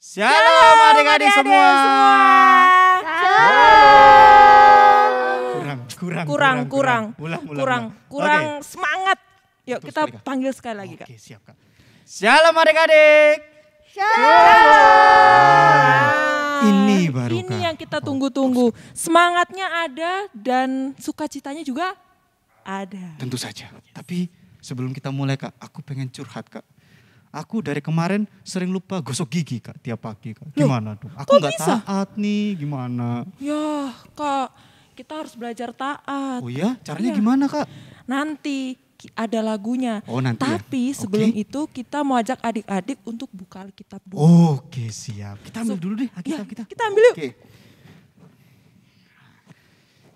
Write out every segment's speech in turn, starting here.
Shalom adik-adik semua. Kurang semangat. Yuk kita panggil sekali lagi Kak. Oke, siap Kak. Shalom adik-adik. Ini baru Ini Kak. yang kita tunggu-tunggu. Semangatnya ada dan sukacitanya juga ada. Tentu saja. Tapi sebelum kita mulai Kak, aku pengen curhat Kak. Aku dari kemarin sering lupa gosok gigi Kak tiap pagi Kak. Gimana tuh? Aku nggak taat nih, gimana? Ya Kak, kita harus belajar taat. Oh ya, caranya gimana Kak? Nanti ada lagunya. Oh nanti Tapi ya? sebelum Oke. itu kita mau ajak adik-adik untuk buka Alkitab dulu. Oke siap. Kita ambil dulu deh Alkitab kita. Kita ambil yuk. Oke.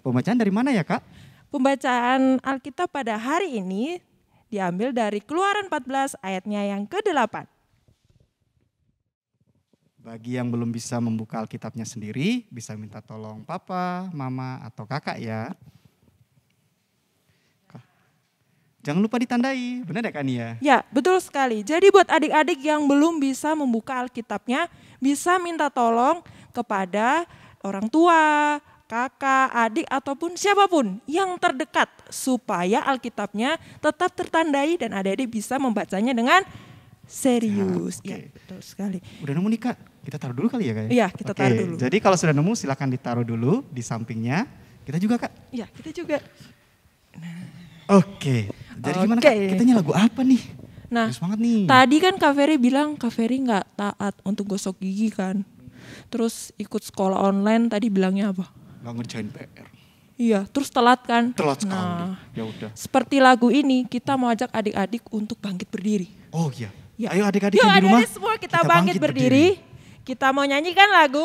Pembacaan dari mana ya Kak? Pembacaan Alkitab pada hari ini diambil dari Keluaran 14 ayatnya yang ke-8. Bagi yang belum bisa membuka Alkitabnya sendiri, bisa minta tolong papa, mama, atau kakak ya. Jangan lupa ditandai, benar ya Kak Nia? Ya, betul sekali. Jadi buat adik-adik yang belum bisa membuka Alkitabnya, bisa minta tolong kepada orang tua, kakak, adik, ataupun siapapun yang terdekat. Supaya Alkitabnya tetap tertandai dan adik-adik bisa membacanya dengan serius. Ya, Ya, betul sekali. Udah nemu nih Kak? Kita taruh dulu kali ya Kak? Iya, kita taruh dulu. Jadi kalau sudah nemu silakan ditaruh dulu di sampingnya. Kita juga Kak? Ya, kita juga. Oke. Jadi gimana Kak? Kita lagu apa nih? Nah, bagus banget nih. Tadi kan Kak Ferry bilang Kak Ferry nggak taat untuk gosok gigi kan. Terus ikut sekolah online tadi bilangnya apa? Gak ngerjain PR. Iya, terus telat kan? Telat sekali. Nah, Ya udah. seperti lagu ini kita mau ajak adik-adik untuk bangkit berdiri. Oh iya. Ya. Ayo adik-adik Yuk yang di rumah. adik-adik semua kita bangkit berdiri. Kita mau nyanyikan lagu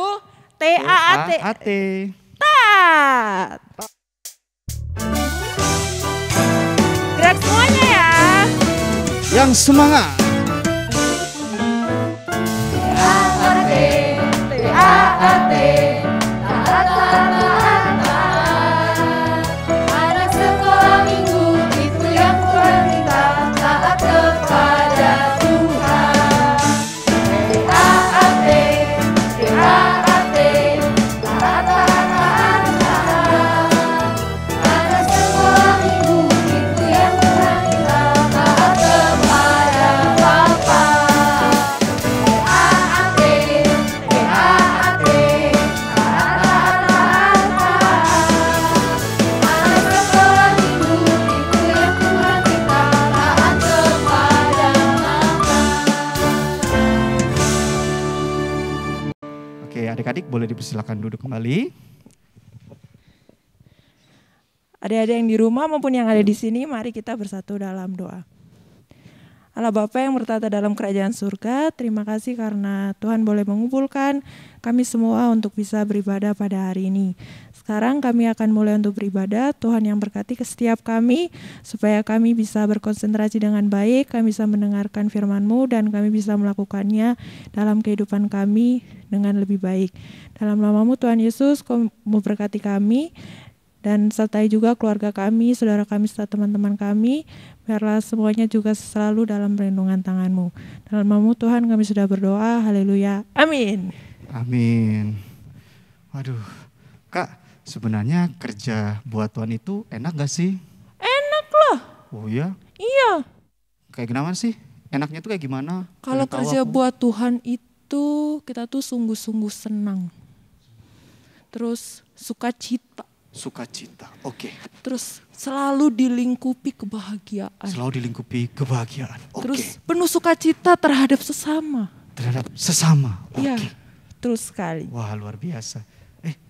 TAAT. TAAT. Taat. Gerak semuanya ya. Yang semangat. TAAT, TAAT. Anak sekolah minggu itu yang Tuhan minta, taat kepada Tuhan. TAAT, TAAT, taat. Anak sekolah minggu itu yang Tuhan minta, taat kepada Bapa. TAAT, TAAT, anak sekolah minggu itu yang Tuhan minta, taat kepada Mama. Oke, adik-adik boleh dipersilakan duduk kembali. Adik-adik yang di rumah maupun yang ada di sini, mari kita bersatu dalam doa. Allah Bapa yang bertata dalam kerajaan surga, terima kasih karena Tuhan boleh mengumpulkan kami semua untuk bisa beribadah pada hari ini. Sekarang kami akan mulai untuk beribadah, Tuhan yang berkati ke setiap kami, supaya kami bisa berkonsentrasi dengan baik, kami bisa mendengarkan firman-Mu, dan kami bisa melakukannya dalam kehidupan kami dengan lebih baik. Dalam nama-Mu Tuhan Yesus, Kau memberkati kami, dan sertai juga keluarga kami, saudara kami, serta teman-teman kami. Biarlah semuanya juga selalu dalam perlindungan tangan-Mu. Dalam nama-Mu Tuhan kami sudah berdoa, haleluya, amin. Amin. Waduh, Kak, sebenarnya kerja buat Tuhan itu enak gak sih? Enak loh, Oh iya? iya. Kayak gimana sih? Enaknya tuh kayak gimana? Kalau Pengen tahu kerja aku. buat Tuhan itu kita tuh sungguh-sungguh senang. Terus sukacita, Sukacita, oke. terus selalu dilingkupi kebahagiaan. Selalu dilingkupi kebahagiaan, oke. Terus penuh sukacita terhadap sesama. Terhadap sesama, oke. Iya, terus sekali. Wah luar biasa.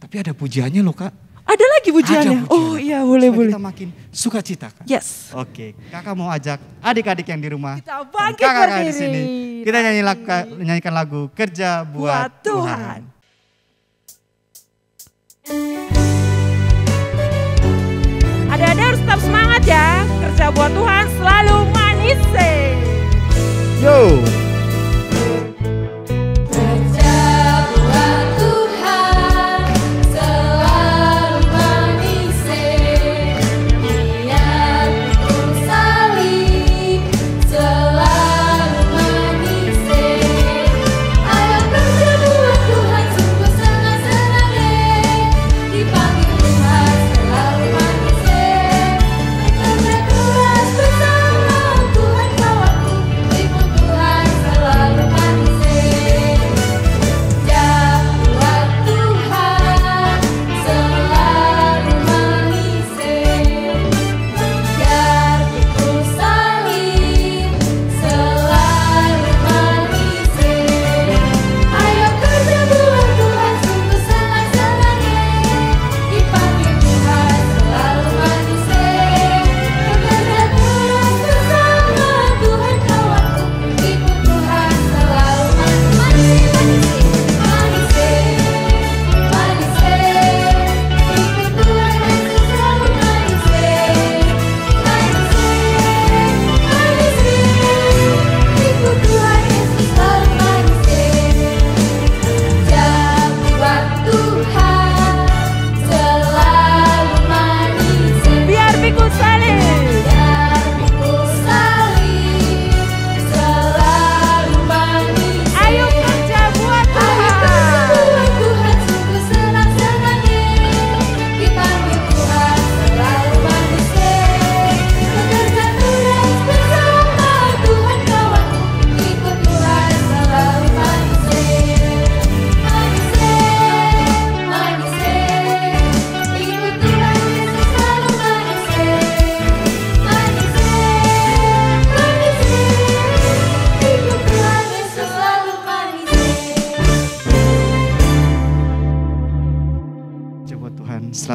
Tapi ada pujiannya loh Kak. Ada lagi pujiannya? Ada Oh iya, boleh, Supaya boleh. kita makin sukacita Kak. Yes. Oke, Kakak mau ajak adik-adik yang di rumah. Kita dan bangkit kakak-kakak di berdiri. sini. Kita nyanyikan lagu Kerja Buat Tuhan. Adik-adik harus tetap semangat ya. Kerja buat Tuhan selalu manis. Yo. Kerja buat Tuhan selalu manis, Dia pikul salib selalu manis. Ayo kerja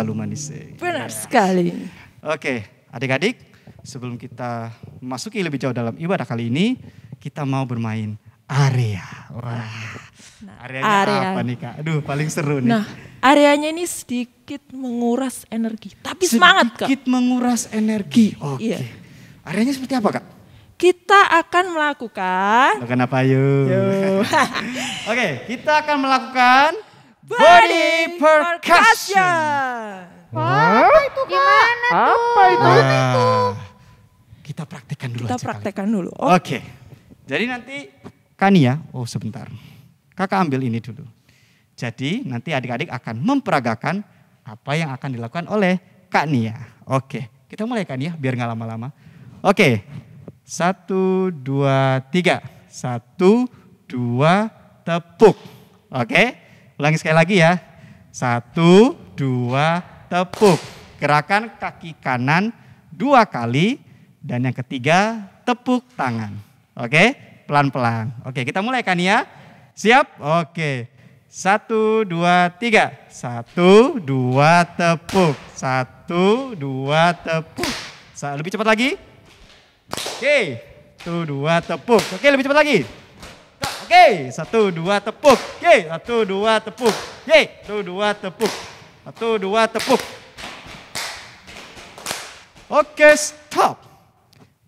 selalu manis. Benar sekali. Oke, adik-adik, sebelum kita memasuki lebih jauh dalam ibadah kali ini, kita mau bermain area. Wah, areanya apa nih Kak? Aduh, paling seru nih. Nah, areanya ini sedikit menguras energi, tapi semangat Kak. Sedikit menguras energi. Oke. Iya. Areanya seperti apa Kak? Kita akan melakukan Apa yuk? Oke, kita akan melakukan body percussion. Apa itu gimana tuh? Apa itu? Kita praktekkan dulu kita aja praktekkan dulu. kali. Oke. Jadi nanti Kania, sebentar. Kakak ambil ini dulu. Jadi nanti adik-adik akan memperagakan apa yang akan dilakukan oleh Kak Nia. Oke, kita mulai Kak Nia biar nggak lama-lama. Oke, 1, 2, 3. 1, 2, tepuk. Oke, ulangi sekali lagi ya. 1, 2, tepuk. Gerakan kaki kanan 2 kali. Dan yang ketiga, tepuk tangan. Oke, pelan-pelan. Oke, kita mulai kan ya? Siap? Oke. 1, 2, 3. 1, 2, tepuk. 1, 2, tepuk. Lebih cepat lagi. Oke. 1, 2, tepuk. Oke, lebih cepat lagi. Oke, 1, 2, tepuk. Oke, 1, 2, tepuk. Oke, 1, 2, tepuk. 1, 2, tepuk. Oke, stop.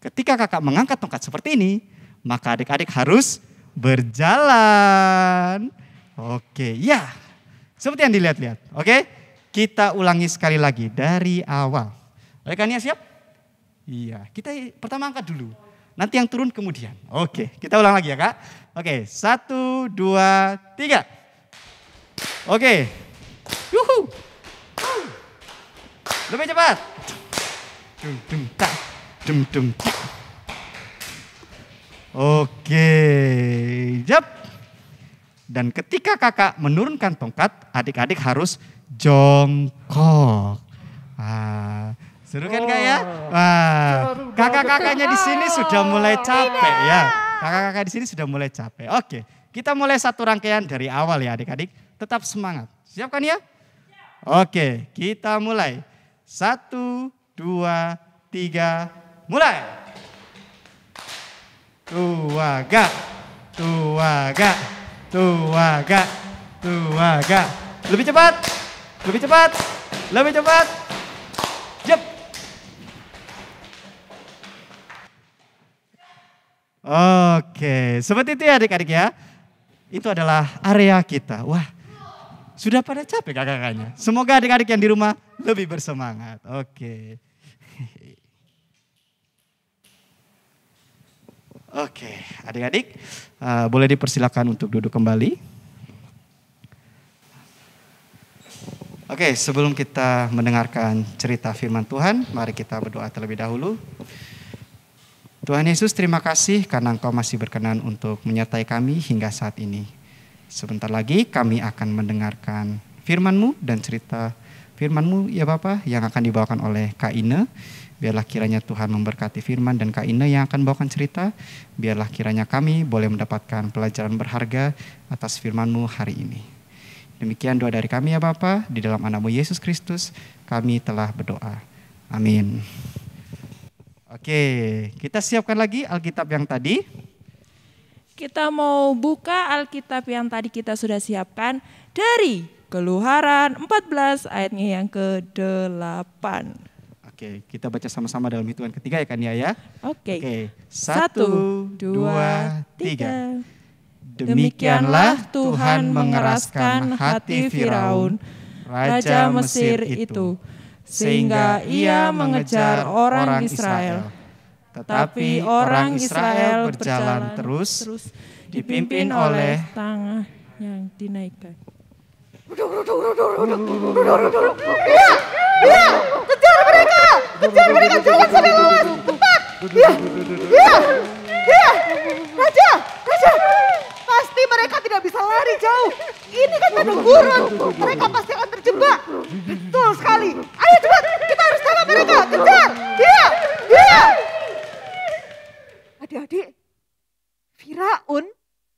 Ketika kakak mengangkat tongkat seperti ini, maka adik-adik harus berjalan. Oke, ya. Seperti yang dilihat-lihat. Oke, kita ulangi sekali lagi dari awal. Oke, Kania siap? Iya, kita pertama angkat dulu. Nanti yang turun kemudian. Oke, kita ulang lagi ya Kak. Oke, 1, 2, 3. Oke. Yuhu. Lebih cepat. Dum dum tak. Dum dum tak. Oke, jap. Dan ketika kakak menurunkan tongkat, adik-adik harus jongkok. Seru kan Kak ya? Kakak-kakaknya di sini sudah mulai capek ya. Kakak-kakak di sini sudah mulai capek. Oke, kita mulai satu rangkaian dari awal ya adik-adik. Tetap semangat. Siap kan ya? Oke, kita mulai. 1, 2, 3, mulai. Tuaga, tuaga, tuaga, tuaga. Lebih cepat, lebih cepat, lebih cepat. Jep. Oke, seperti itu ya adik-adik ya. Itu adalah area kita. Wah, sudah pada capek kakak-kakaknya. Semoga adik-adik yang di rumah lebih bersemangat. Oke. Oke, adik-adik boleh dipersilakan untuk duduk kembali. Oke, sebelum kita mendengarkan cerita firman Tuhan, mari kita berdoa terlebih dahulu. Tuhan Yesus, terima kasih karena Engkau masih berkenan untuk menyertai kami hingga saat ini. Sebentar lagi kami akan mendengarkan firman-Mu dan cerita firman-Mu ya Bapa yang akan dibawakan oleh Kak Ine. Biarlah kiranya Tuhan memberkati firman dan Kak Ine yang akan bawakan cerita. Biarlah kiranya kami boleh mendapatkan pelajaran berharga atas firman-Mu hari ini. Demikian doa dari kami ya Bapa, di dalam nama-Mu Yesus Kristus kami telah berdoa. Amin. Oke, kita siapkan lagi Alkitab yang tadi. Kita mau buka Alkitab yang tadi kita sudah siapkan dari Keluaran 14 ayatnya yang ke-8. Oke, kita baca sama-sama dalam hitungan ketiga ya Kania ya. Oke. 1, 2, 3. Demikianlah Tuhan mengeraskan hati Firaun, raja Mesir itu, sehingga ia mengejar orang Israel. Tetapi orang Israel berjalan terus, dipimpin oleh tangan yang dinaikkan. Kejar mereka, jangan sampai lolos, cepat. Raja, pasti mereka tidak bisa lari jauh. Ini kan padang gurun, mereka pasti akan terjebak. Betul sekali. Ayo cepat, kita harus tangkap mereka, kejar. Dia. Adik-adik, Firaun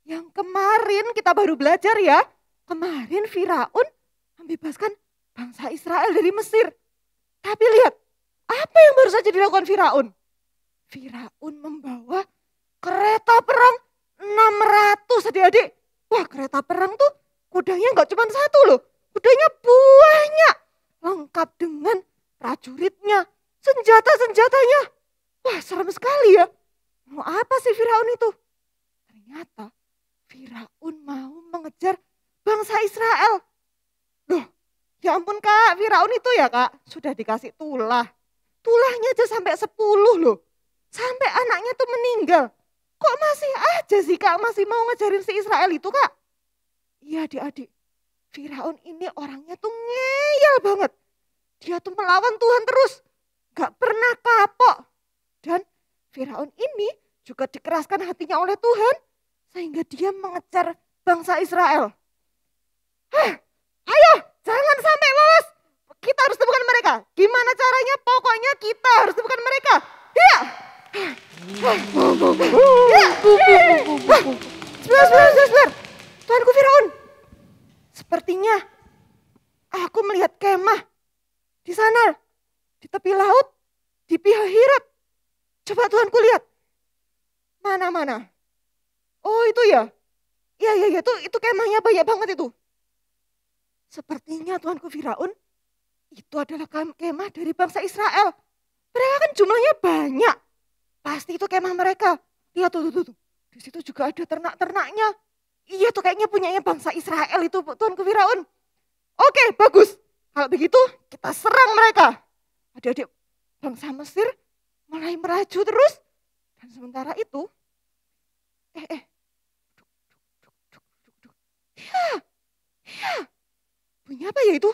yang kemarin kita baru belajar ya. Kemarin Firaun membebaskan bangsa Israel dari Mesir. Tapi lihat, apa yang baru saja dilakukan Firaun? Firaun membawa kereta perang 600 adik-adik. Wah, kereta perang tuh kudanya nggak cuma satu loh. Kudanya banyak. Lengkap dengan prajuritnya, senjata-senjatanya. Wah, serem sekali ya. Mau apa sih Firaun itu? Ternyata Firaun mau mengejar bangsa Israel. Loh, ya ampun Kak, Firaun itu ya Kak, sudah dikasih tulah. Tulahnya aja sampai 10 loh. Sampai anaknya tuh meninggal. Kok masih aja sih Kak, masih mau ngejarin si Israel itu Kak? Iya adik-adik, Firaun ini orangnya tuh ngeyel banget. Dia tuh melawan Tuhan terus, gak pernah kapok. Dan Firaun ini juga dikeraskan hatinya oleh Tuhan, sehingga dia mengejar bangsa Israel. Ayo, jangan sampai lolos. Kita harus temukan mereka. Gimana caranya? Pokoknya kita harus temukan mereka. Iya. Sebentar. Tuanku Firaun, sepertinya aku melihat kemah di sana, di tepi laut, di Pihahirat. Coba Tuanku lihat. Mana? Oh itu ya. Iya, itu kemahnya banyak banget itu. Sepertinya Tuanku Firaun, itu adalah kemah dari bangsa Israel. Mereka kan jumlahnya banyak. Pasti itu kemah mereka. Lihat tuh. Di situ juga ada ternak-ternaknya. Iya tuh kayaknya punyanya bangsa Israel itu Tuanku Firaun. Oke, bagus. Kalau begitu kita serang mereka. Adik-adik bangsa Mesir mulai meraju terus. Dan sementara itu, Ya. Bunyi apa ya itu?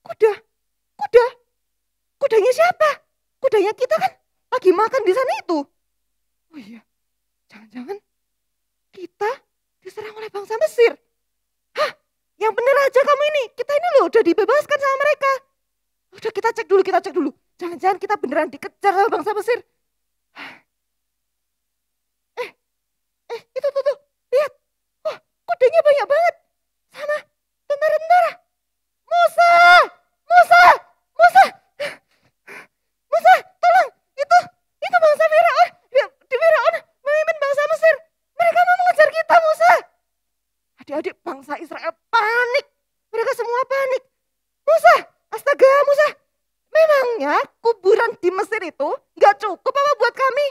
Kuda. Kudanya siapa? Kudanya kita kan lagi makan di sana itu. Oh iya, jangan-jangan kita diserang oleh bangsa Mesir. Hah, yang bener aja kamu ini. Kita ini loh udah dibebaskan sama mereka. Udah kita cek dulu. Jangan-jangan kita beneran dikejar sama bangsa Mesir. Itu tuh, lihat. Wah, kudanya banyak banget. Sama tentara-tentara. Musa, tolong. Itu bangsa Firaun. Firaun memimpin bangsa Mesir. Mereka mau mengejar kita, Musa. Adik-adik bangsa Israel panik. Mereka semua panik. Musa, astaga Musa. Memangnya kuburan di Mesir itu gak cukup apa buat kami?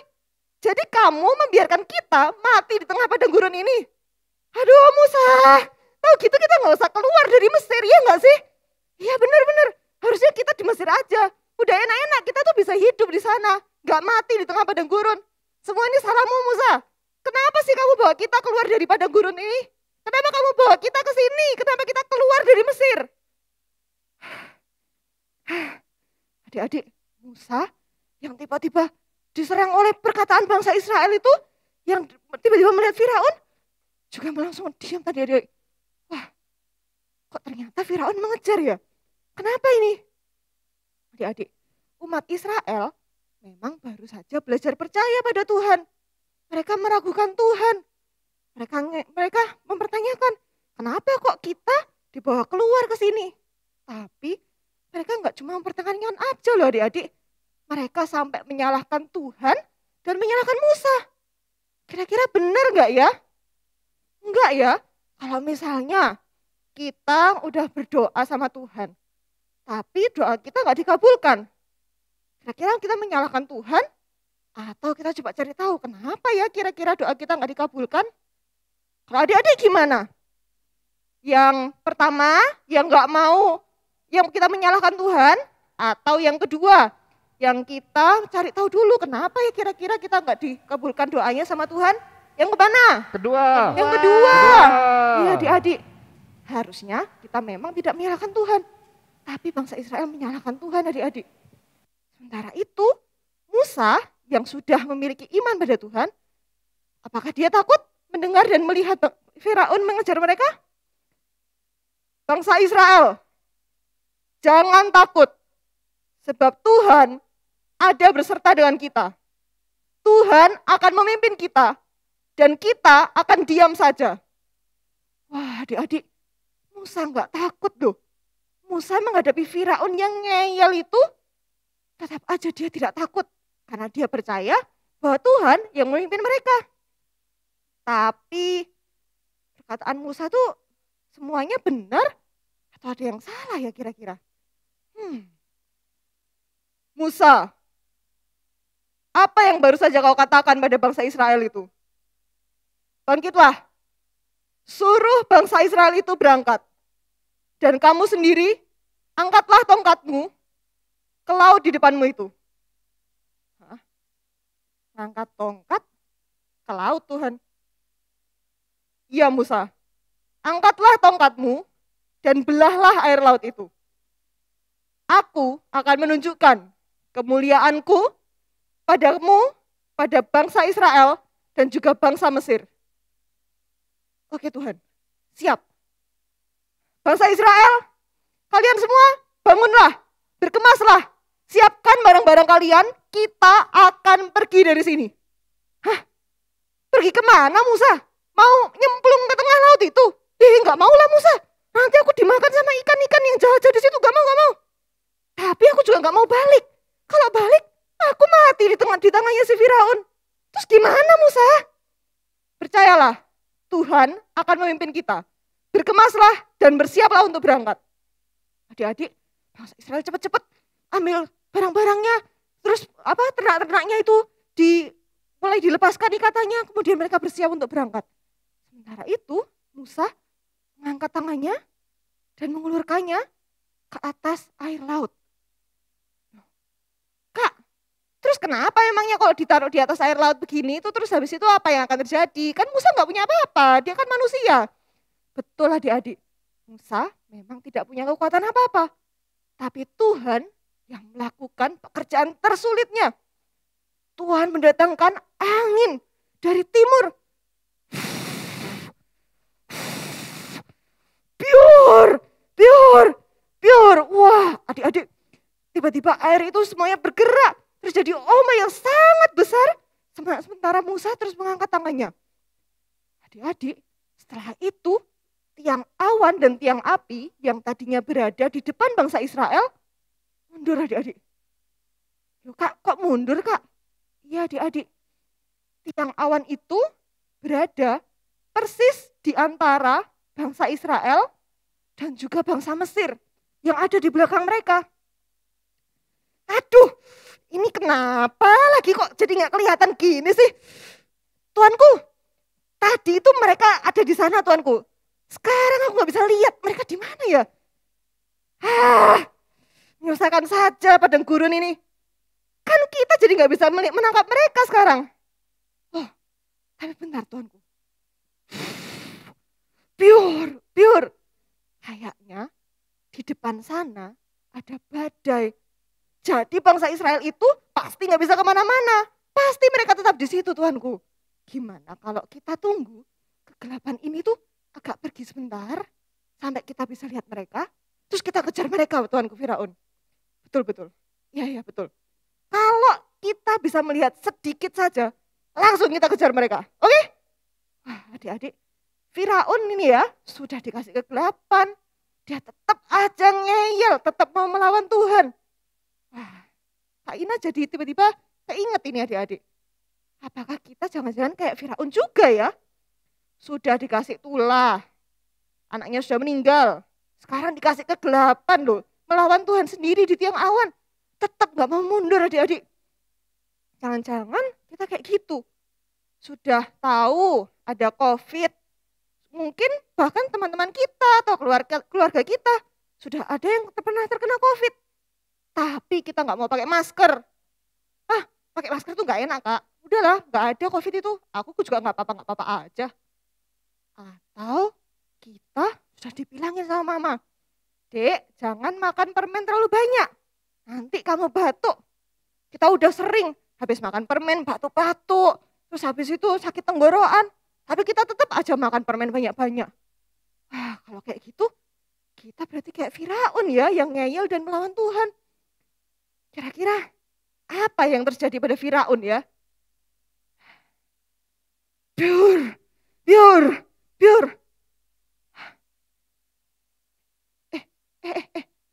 Jadi kamu membiarkan kita mati di tengah padang gurun ini? Aduh Musa, tahu gitu kita gak usah keluar dari Mesir, ya gak sih? Iya benar. Harusnya kita di Mesir aja. Udah enak-enak kita tuh bisa hidup di sana. Gak mati di tengah padang gurun. Semua ini salahmu Musa. Kenapa sih kamu bawa kita keluar dari padang gurun ini? Kenapa kamu bawa kita ke sini? Kenapa kita keluar dari Mesir? Adik-adik, Musa yang tiba-tiba diserang oleh perkataan bangsa Israel itu, yang tiba-tiba melihat Firaun, juga langsung diam tadi adik. Wah, kok ternyata Firaun mengejar ya? Kenapa ini? Adik-adik, umat Israel memang baru saja belajar percaya pada Tuhan. Mereka meragukan Tuhan. Mereka mempertanyakan, kenapa kok kita dibawa keluar ke sini? Tapi mereka nggak cuma mempertanyakan aja loh adik-adik. Mereka sampai menyalahkan Tuhan dan menyalahkan Musa. Kira-kira benar nggak ya? Enggak ya. Kalau misalnya kita udah berdoa sama Tuhan, tapi doa kita nggak dikabulkan. Kira-kira kita menyalahkan Tuhan atau kita coba cari tahu kenapa ya kira-kira doa kita nggak dikabulkan? Kalau adik-adik gimana? Yang pertama, yang nggak mau, yang kita menyalahkan Tuhan, atau yang kedua, yang kita cari tahu dulu kenapa ya kira-kira kita nggak dikabulkan doanya sama Tuhan? Yang kemana? Yang kedua. Iya adik-adik, harusnya kita memang tidak menyalahkan Tuhan. Tapi bangsa Israel menyalahkan Tuhan adik-adik. Sementara itu, Musa yang sudah memiliki iman pada Tuhan, apakah dia takut mendengar dan melihat Firaun mengejar mereka? Bangsa Israel, jangan takut, sebab Tuhan ada beserta dengan kita. Tuhan akan memimpin kita, dan kita akan diam saja. Wah adik-adik, Musa nggak takut loh. Musa menghadapi Firaun yang ngeyel itu, tetap aja dia tidak takut. Karena dia percaya bahwa Tuhan yang memimpin mereka. Tapi perkataan Musa tuh semuanya benar atau ada yang salah ya kira-kira? Musa, apa yang baru saja kau katakan pada bangsa Israel itu? Bangkitlah, suruh bangsa Israel itu berangkat. Dan kamu sendiri, angkatlah tongkatmu ke laut di depanmu itu. Angkat tongkat ke laut Tuhan. Iya Musa, angkatlah tongkatmu dan belahlah air laut itu. Aku akan menunjukkan kemuliaanku padamu, pada bangsa Israel dan juga bangsa Mesir. Oke Tuhan, siap. Bangsa Israel, kalian semua bangunlah, berkemaslah, siapkan barang-barang kalian, kita akan pergi dari sini. Hah? Pergi kemana Musa? Mau nyemplung ke tengah laut itu? Nggak mau lah Musa, nanti aku dimakan sama ikan-ikan yang jahat-jahat di situ, nggak mau. Tapi aku juga nggak mau balik. Kalau balik, aku mati di tangannya si Firaun. Terus gimana Musa? Percayalah, Tuhan akan memimpin kita. Berkemaslah dan bersiaplah untuk berangkat. Adik-adik, bangsa Israel cepat-cepat ambil barang-barangnya. Terus ternak-ternaknya itu mulai dilepaskan ikatannya. Kemudian mereka bersiap untuk berangkat. Sementara itu, Musa mengangkat tangannya dan mengulurkannya ke atas air laut. Kak, terus kenapa emangnya kalau ditaruh di atas air laut begini itu terus habis itu apa yang akan terjadi? Kan Musa nggak punya apa-apa, dia kan manusia. Betul adik-adik, Musa memang tidak punya kekuatan apa-apa. Tapi Tuhan yang melakukan pekerjaan tersulitnya. Tuhan mendatangkan angin dari timur. Piur. Wah, adik-adik, tiba-tiba air itu semuanya bergerak. Terjadi ombak yang sangat besar. Sementara Musa terus mengangkat tangannya. Adik-adik, setelah itu tiang awan dan tiang api yang tadinya berada di depan bangsa Israel mundur adik-adik. Loh kak, kok mundur kak? Iya adik-adik, tiang awan itu berada persis di antara bangsa Israel dan juga bangsa Mesir yang ada di belakang mereka. Aduh, ini kenapa lagi kok jadi nggak kelihatan gini sih? Tuanku, tadi itu mereka ada di sana Tuanku. Sekarang aku nggak bisa lihat mereka di mana ya. Menyusahkan saja padang gurun ini. Kan kita jadi nggak bisa menangkap mereka sekarang. Oh, tapi bentar Tuanku. Piur. Kayaknya di depan sana ada badai. Jadi bangsa Israel itu pasti nggak bisa kemana-mana. Pasti mereka tetap di situ Tuanku. Gimana kalau kita tunggu kegelapan ini tuh agak pergi sebentar sampai kita bisa lihat mereka, terus kita kejar mereka Tuanku Firaun. Betul. Iya betul. Kalau kita bisa melihat sedikit saja, langsung kita kejar mereka. Oke? Wah, adik-adik, Firaun ini ya sudah dikasih kegelapan, dia tetap aja ngeyel, tetap mau melawan Tuhan. Wah, Kak Ina jadi tiba-tiba keinget ini adik-adik. Apakah kita jangan-jangan kayak Firaun juga ya? Sudah dikasih tulah, anaknya sudah meninggal, sekarang dikasih kegelapan loh, melawan Tuhan sendiri di tiang awan, tetap gak mau mundur adik-adik. Jangan-jangan kita kayak gitu, sudah tahu ada COVID, mungkin bahkan teman-teman kita atau keluarga kita sudah ada yang pernah terkena COVID, tapi kita gak mau pakai masker. Pakai masker tuh gak enak kak, udahlah gak ada COVID itu, aku juga gak apa-apa aja. Atau kita sudah dibilangin sama mama, Dek jangan makan permen terlalu banyak, nanti kamu batuk. Kita udah sering habis makan permen batuk-batuk, terus habis itu sakit tenggorokan, tapi kita tetap aja makan permen banyak-banyak. Wah kalau kayak gitu, kita berarti kayak Firaun ya yang ngeyel dan melawan Tuhan. Kira-kira apa yang terjadi pada Firaun ya? Piur.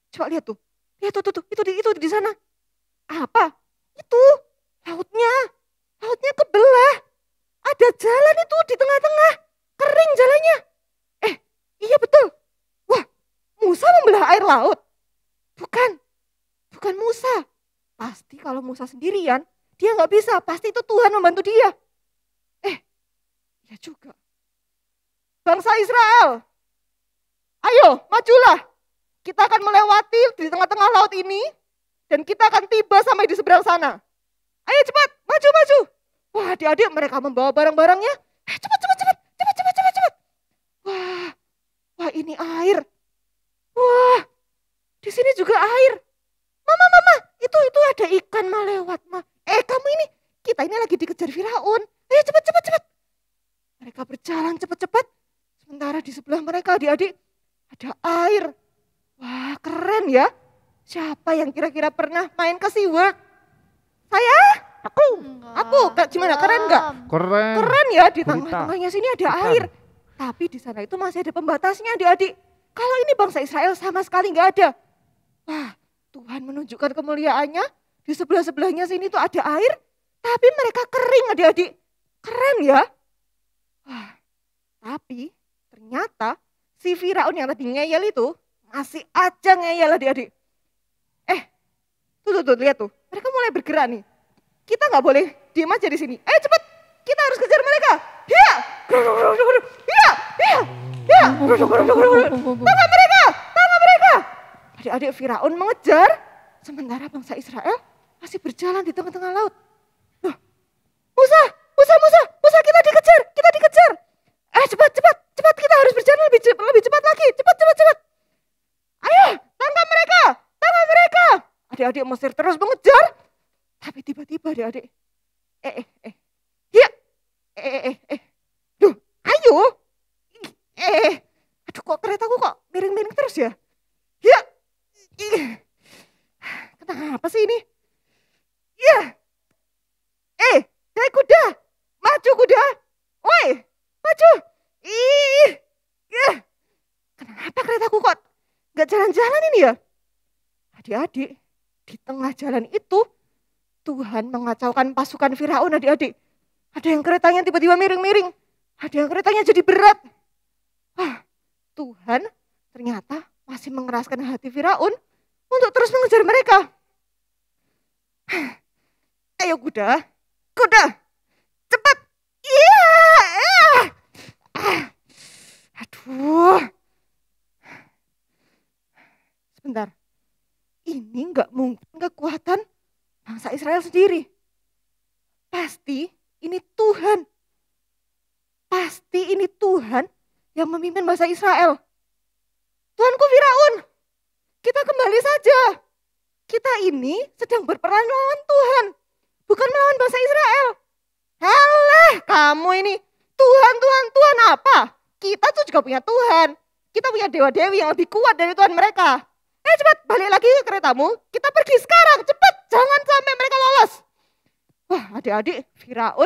Coba lihat tuh. Lihat tuh, itu di sana. Apa? Itu lautnya. Lautnya kebelah. Ada jalan itu di tengah-tengah. Kering jalannya. Iya betul. Wah, Musa membelah air laut. Bukan Musa. Pasti kalau Musa sendirian, dia nggak bisa. Pasti itu Tuhan membantu dia. Ya juga. Bangsa Israel, ayo majulah. Kita akan melewati di tengah-tengah laut ini dan kita akan tiba sampai di seberang sana. Ayo cepat, maju. Wah, adik-adik mereka membawa barang-barangnya. Cepat. Wah, ini air. Wah, di sini juga air. Mama, itu ada ikan mau lewat, Ma. Kamu ini, kita ini lagi dikejar Firaun. Ayo cepat. Mereka berjalan cepat-cepat. Sementara di sebelah mereka adik-adik ada air. Wah, keren ya. Siapa yang kira-kira pernah main ke SeaWorld? Saya? Aku. Gimana, keren nggak? Keren ya, di tengah-tengahnya sini ada air. Tapi di sana itu masih ada pembatasnya adik-adik. Kalau ini bangsa Israel sama sekali nggak ada. Wah, Tuhan menunjukkan kemuliaannya. Di sebelah-sebelahnya sini tuh ada air. Tapi mereka kering adik-adik. Keren ya. Wah, tapi ternyata si Firaun yang tadi ngeyel itu masih aja ngeyel adik-adik. Tuh, lihat tuh. Mereka mulai bergerak nih. Kita nggak boleh diem aja di sini. Cepet, kita harus kejar mereka. Iya. Tangkap mereka. Adik-adik Firaun mengejar. Sementara bangsa Israel masih berjalan di tengah-tengah laut. Loh, Musa, kita dikejar. Cepat, kita harus berjalan lebih cepat lagi. Cepat. Ayo, tangkap mereka. Adik-adik Mesir terus mengejar. Tapi tiba-tiba adik-adik. Ya. Duh, ayo. Aduh, kok keretaku kok miring-miring terus ya? Ya. Kenapa sih ini? Ya. Naik kuda. Maju kuda. Woi, maju. Kenapa keretaku kok nggak jalan-jalan ini ya? Adik-adik, di tengah jalan itu Tuhan mengacaukan pasukan Firaun adik-adik. Ada yang keretanya tiba-tiba miring-miring. Ada yang keretanya jadi berat. Wah, Tuhan ternyata masih mengeraskan hati Firaun untuk terus mengejar mereka. Ayo kuda, cepat. Iya. Aduh. Sebentar. Ini nggak mungkin kekuatan bangsa Israel sendiri. Pasti ini Tuhan. Yang memimpin bangsa Israel. Tuanku Firaun, kita kembali saja. Kita ini sedang berperang melawan Tuhan, bukan melawan bangsa Israel. Alah, kamu ini Tuhan apa? Kita tuh juga punya Tuhan. Kita punya dewa-dewi yang lebih kuat dari Tuhan mereka. Cepat, balik lagi ke keretamu. Kita pergi sekarang, cepat. Jangan sampai mereka lolos. Wah, adik-adik, Firaun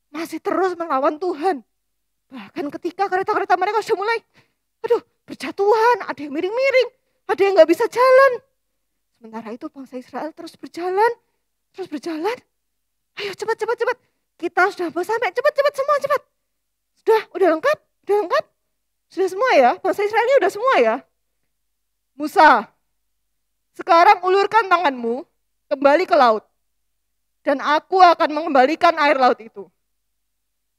masih terus melawan Tuhan. Bahkan ketika kereta-kereta mereka sudah mulai, berjatuhan, ada yang miring-miring, ada yang nggak bisa jalan. Sementara itu bangsa Israel terus berjalan. Ayo cepat. Kita sudah mau sampai, cepat semua, cepat. Udah lengkap? Sudah semua ya? Bangsa Israelnya udah semua ya? Musa, sekarang ulurkan tanganmu kembali ke laut. Dan aku akan mengembalikan air laut itu.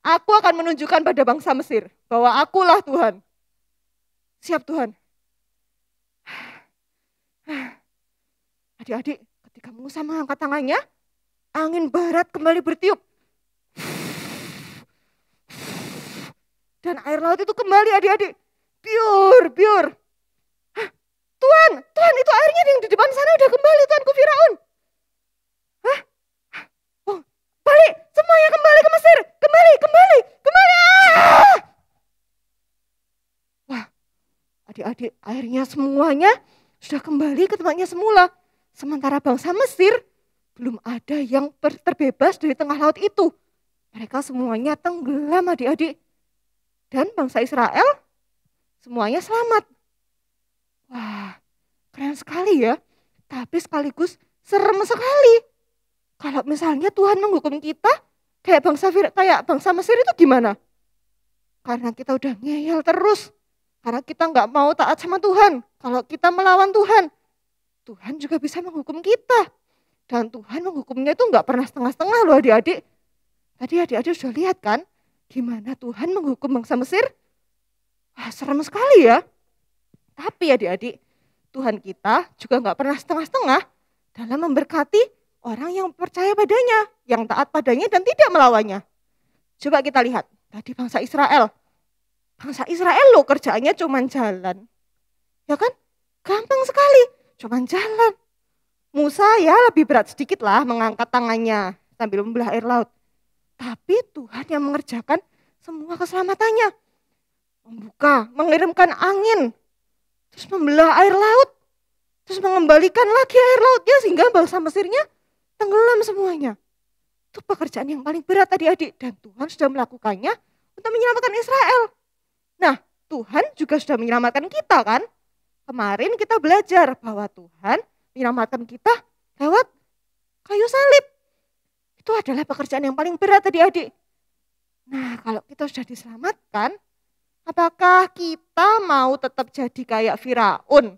Aku akan menunjukkan pada bangsa Mesir bahwa akulah Tuhan. Siap Tuhan. Adik-adik, ketika Musa mengangkat tangannya, angin barat kembali bertiup. Dan air laut itu kembali adik-adik. Biur. Tuhan itu airnya yang di depan sana udah kembali Tuanku Firaun. Oh, balik, semuanya kembali ke Mesir. Kembali. Wah, adik-adik airnya semuanya sudah kembali ke tempatnya semula. Sementara bangsa Mesir belum ada yang terbebas dari tengah laut itu. Mereka semuanya tenggelam adik-adik. Dan bangsa Israel semuanya selamat. Wah, keren sekali ya. Tapi sekaligus serem sekali. Kalau misalnya Tuhan menghukum kita kayak bangsa Mesir itu gimana? Karena kita udah ngeyel terus. Karena kita nggak mau taat sama Tuhan. Kalau kita melawan Tuhan, Tuhan juga bisa menghukum kita. Dan Tuhan menghukumnya itu nggak pernah setengah-setengah loh adik-adik. Tadi adik-adik sudah lihat kan gimana Tuhan menghukum bangsa Mesir? Wah, serem sekali ya. Tapi adik-adik, Tuhan kita juga nggak pernah setengah-setengah dalam memberkati orang yang percaya padanya, yang taat padanya dan tidak melawannya. Coba kita lihat, tadi bangsa Israel. Bangsa Israel loh kerjaannya cuma jalan. Ya kan? Gampang sekali, cuma jalan. Musa ya lebih berat sedikit lah mengangkat tangannya sambil membelah air laut. Tapi Tuhan yang mengerjakan semua keselamatannya. Membuka, mengirimkan angin, terus membelah air laut, terus mengembalikan lagi air lautnya sehingga bangsa Mesirnya tenggelam semuanya. Itu pekerjaan yang paling berat adik-adik dan Tuhan sudah melakukannya untuk menyelamatkan Israel. Nah, Tuhan juga sudah menyelamatkan kita kan? Kemarin kita belajar bahwa Tuhan menyelamatkan kita lewat kayu salib. Itu adalah pekerjaan yang paling berat adik-adik. Nah, kalau kita sudah diselamatkan, apakah kita mau tetap jadi kayak Firaun?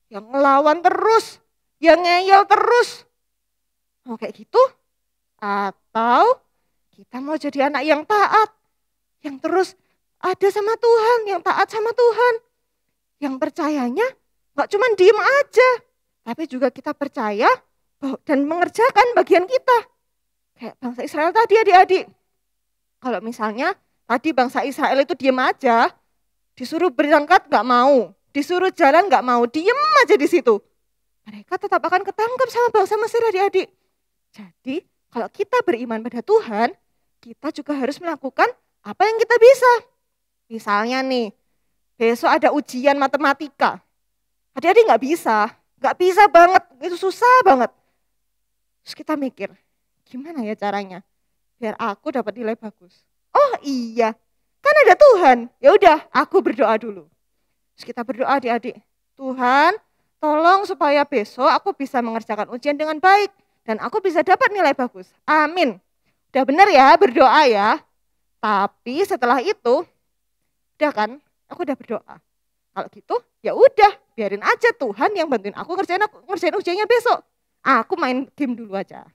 Yang ngelawan terus, yang ngeyel terus. Mau kayak gitu? Atau kita mau jadi anak yang taat, yang terus ada sama Tuhan, yang taat sama Tuhan. Yang percayanya gak cuma diem aja, tapi juga kita percaya dan mengerjakan bagian kita. Kayak bangsa Israel tadi adik-adik. Kalau misalnya tadi bangsa Israel itu diem aja, disuruh berangkat gak mau, disuruh jalan gak mau, diem aja di situ. Mereka tetap akan ketangkap sama bangsa Mesir adik-adik. Jadi kalau kita beriman pada Tuhan, kita juga harus melakukan apa yang kita bisa. Misalnya nih, besok ada ujian matematika. Adik-adik gak bisa banget, itu susah banget. Terus kita mikir, gimana ya caranya biar aku dapat nilai bagus? Oh iya, kan ada Tuhan. Ya udah, aku berdoa dulu. Terus kita berdoa adik-adik, Tuhan, tolong supaya besok aku bisa mengerjakan ujian dengan baik dan aku bisa dapat nilai bagus. Amin. Udah benar ya berdoa ya. Tapi setelah itu, udah kan, aku udah berdoa. Kalau gitu, ya udah, biarin aja Tuhan yang bantuin aku ngerjain ujiannya besok. Aku main game dulu aja.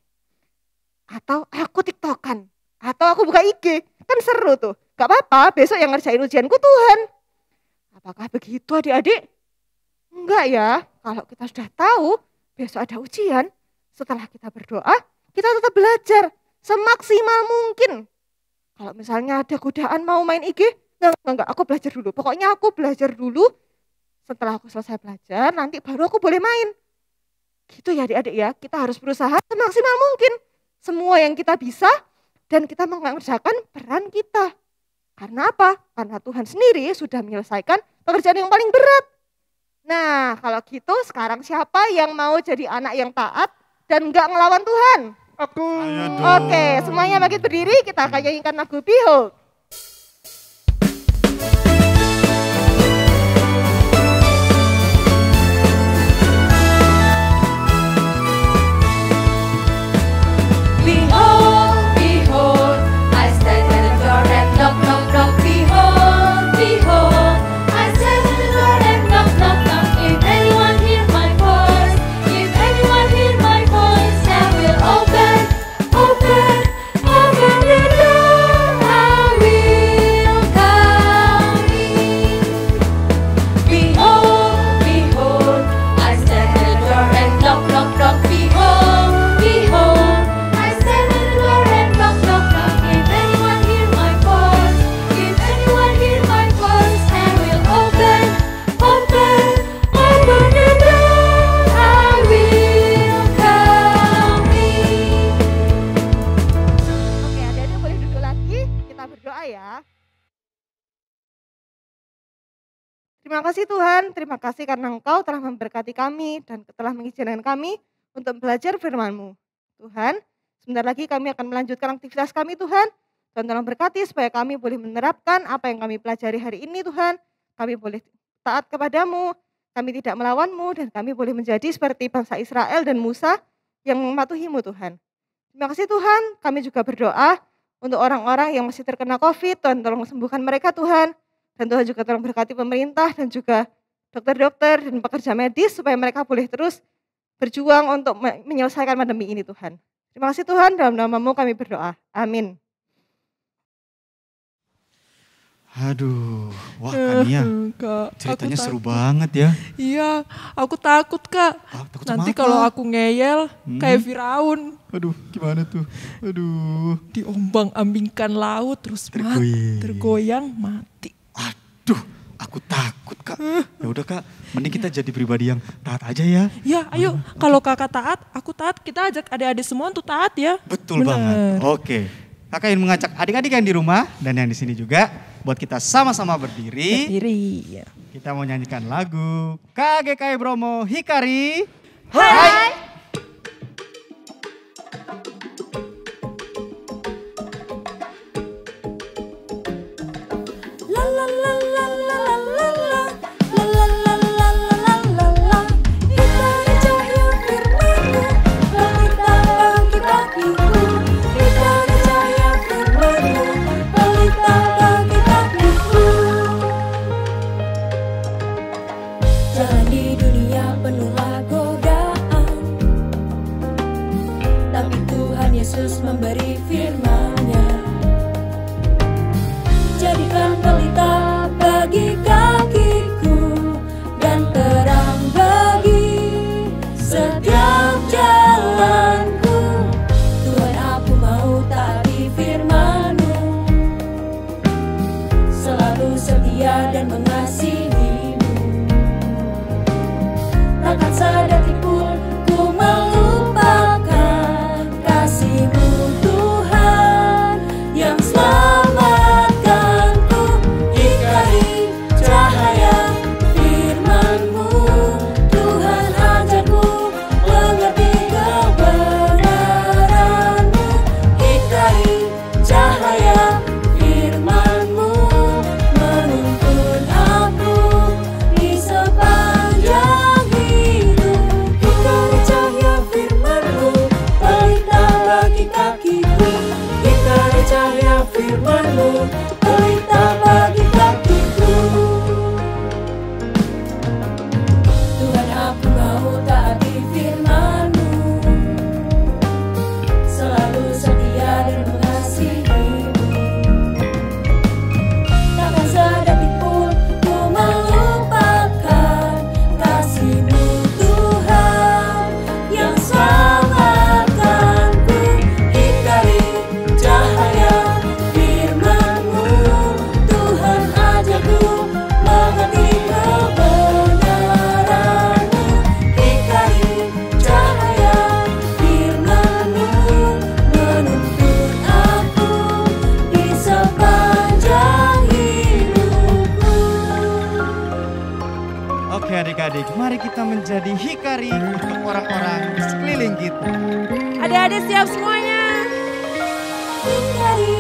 Atau aku TikTokan, atau aku buka IG, kan seru tuh. Gak apa-apa, besok yang ngerjain ujianku Tuhan. Apakah begitu adik-adik? Enggak ya, kalau kita sudah tahu besok ada ujian, setelah kita berdoa, kita tetap belajar semaksimal mungkin. Kalau misalnya ada godaan mau main IG, enggak, aku belajar dulu. Pokoknya aku belajar dulu, setelah aku selesai belajar, nanti baru aku boleh main. Gitu ya adik-adik ya, kita harus berusaha semaksimal mungkin. Semua yang kita bisa dan kita mengerjakan peran kita. Karena apa? Karena Tuhan sendiri sudah menyelesaikan pekerjaan yang paling berat. Nah, kalau gitu sekarang siapa yang mau jadi anak yang taat dan enggak ngelawan Tuhan? Aku. Oke, semuanya bangkit berdiri, kita akan nyanyikan lagu Behold. Terima kasih Tuhan, terima kasih karena Engkau telah memberkati kami dan telah mengizinkan kami untuk belajar firman-Mu. Tuhan, sebentar lagi kami akan melanjutkan aktivitas kami Tuhan. Dan tolong berkati supaya kami boleh menerapkan apa yang kami pelajari hari ini Tuhan. Kami boleh taat kepadamu kami tidak melawanmu dan kami boleh menjadi seperti bangsa Israel dan Musa yang mematuhimu Tuhan. Terima kasih Tuhan, kami juga berdoa untuk orang-orang yang masih terkena COVID, Tuhan tolong sembuhkan mereka Tuhan. Dan Tuhan juga tolong berkati pemerintah dan juga dokter-dokter dan pekerja medis supaya mereka boleh terus berjuang untuk menyelesaikan pandemi ini Tuhan. Terima kasih Tuhan, dalam nama-Mu kami berdoa. Amin. Aduh, wah Kania, Kak, ceritanya aku seru banget ya. Iya, aku takut Kak. Takut sama Nanti apa? kalau aku ngeyel kayak Firaun, Aduh, gimana tuh? Aduh. diombang-ambingkan laut terus tergoyang mati. Aduh, aku takut Kak. Ya udah Kak, mending kita jadi pribadi yang taat aja ya. Ya, ayo kalau Kakak taat, aku taat, kita ajak adik-adik semua untuk taat ya. Betul Bener. banget. Oke. Kakak ingin mengajak adik-adik yang di rumah dan yang di sini juga buat kita sama-sama berdiri. Berdiri. Ya. Kita mau nyanyikan lagu KGKI Bromo Hikari. Hai. La la la la la la la la la la la la la la la. Hikari cahaya firman-Mu, pelita bagi kakiku. Hikari cahaya firman-Mu, pelita bagi kakiku. Jalan di dunia penuhlah godaan, tapi Tuhan Yesus memberi firman-Nya. Jadikan pelita bagi kakiku dan terang bagi setiap jalanku. Tuhan, aku mau taati firman-Mu, selalu setia dan mengasihi-Mu. Takkan sedetik pun ku melupakan kasih-Mu Tuhan yang selamatkanku. Hikari cahaya firman-Mu, Tuhan ajarku mengerti kebenaran-Mu. Hikari cahaya firman-Mu, menuntun aku di sepanjang hidup. Hikari cahaya firman-Mu, pelita bagi kakiku. Hikari cahaya firman-Mu, pelita bagi kakiku. Tuhan, aku mau taati firman-Mu, selalu setia dan mengasihi-Mu. Takkan sedetik pun ku melupakan kasih-Mu Tuhan yang selamatkanku. Hikari cahaya firman-Mu, Tuhan ajarku mengerti kebenaran-Mu. Hikari cahaya firman-Mu, menuntun aku di sepanjang hidupku. Oke adik-adik, mari kita menjadi hikari untuk orang-orang di sekeliling kita. Adik-adik siap semuanya? Hikari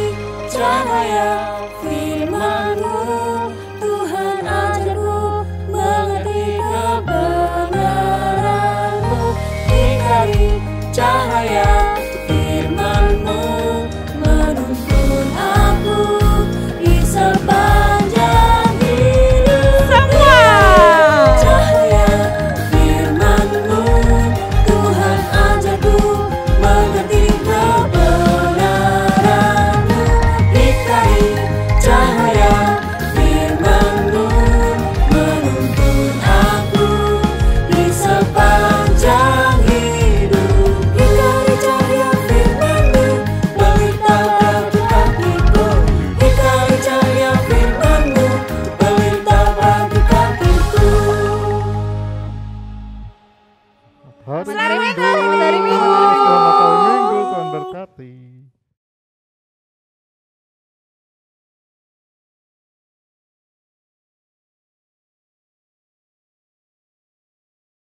cahaya firman-Mu,